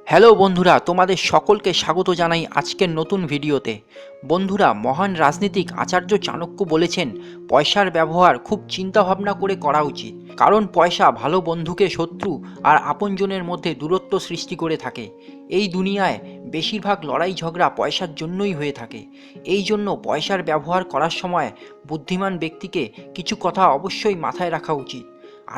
Hello বন্ধুরা, তোমাদের সকলকে স্বাগত জানাই আজকের নতুন ভিডিওতে। বন্ধুরা, মহান রাজনীতিক আচার্য চাণক্য বলেছেন, পয়সার ব্যবহার খুব চিন্তাভাবনা করে করা উচিত। কারণ পয়সা ভালো বন্ধুকে শত্রু আর আপনজনের মধ্যে দূরত্ব সৃষ্টি করে থাকে। এই দুনিয়ায় বেশিরভাগ লড়াই ঝগড়া পয়সার জন্যই হয়ে থাকে। এই জন্য পয়সার ব্যবহার করার সময় বুদ্ধিমান ব্যক্তিকে কিছু কথা অবশ্যই মাথায় রাখা উচিত।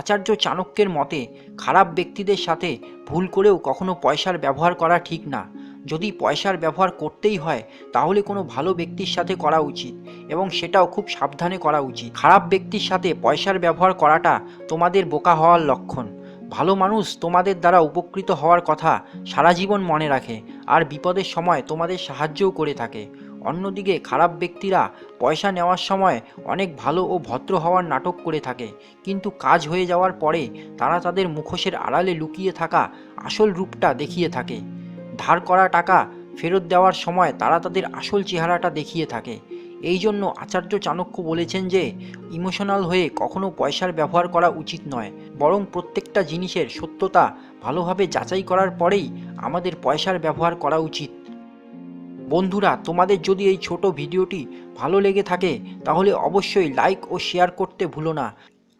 আচার্য চাণক্যের মতে, খারাপ ব্যক্তিদের সাথে ভুল করেও কখনো পয়সার ব্যবহার করা ঠিক না। যদি পয়সার ব্যবহার করতেই হয় তাহলে কোনো ভালো ব্যক্তির সাথে করা উচিত, এবং সেটাও খুব সাবধানে করা উচিত। খারাপ ব্যক্তির সাথে পয়সার ব্যবহার করাটা তোমাদের বোকা হওয়ার লক্ষণ। ভালো মানুষ তোমাদের দ্বারা উপকৃত হওয়ার কথা সারা জীবন মনে রাখে আর বিপদের সময় তোমাদের সাহায্যও করে থাকে। অন্যদিকে খারাপ ব্যক্তিরা পয়সা নেওয়ার সময় অনেক ভালো ও ভদ্র হওয়ার নাটক করে থাকে, কিন্তু কাজ হয়ে যাওয়ার পরে তারা তাদের মুখোশের আড়ালে লুকিয়ে থাকা আসল রূপটা দেখিয়ে থাকে। ধার করা টাকা ফেরত দেওয়ার সময় তারা তাদের আসল চেহারাটা দেখিয়ে থাকে। এই জন্য আচার্য চাণক্য বলেছেন যে ইমোশনাল হয়ে কখনো পয়সার ব্যবহার করা উচিত নয়, বরং প্রত্যেকটা জিনিসের সত্যতা ভালোভাবে যাচাই করার পরেই আমাদের পয়সার ব্যবহার করা উচিত। বন্ধুরা, তোমাদের যদি এই ছোট ভিডিওটি ভালো লেগে থাকে তাহলে অবশ্যই লাইক ও শেয়ার করতে ভুলো না।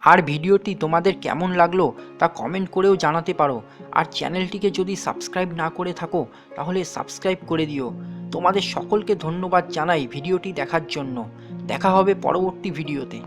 আর ভিডিওটি তোমাদের কেমন লাগলো তা কমেন্ট করেও জানাতে পারো। আর চ্যানেলটিকে যদি সাবস্ক্রাইব না করে থাকো তাহলে সাবস্ক্রাইব করে দিও। তোমাদের সকলকে ধন্যবাদ জানাই ভিডিওটি দেখার জন্য। দেখা হবে পরবর্তী ভিডিওতে।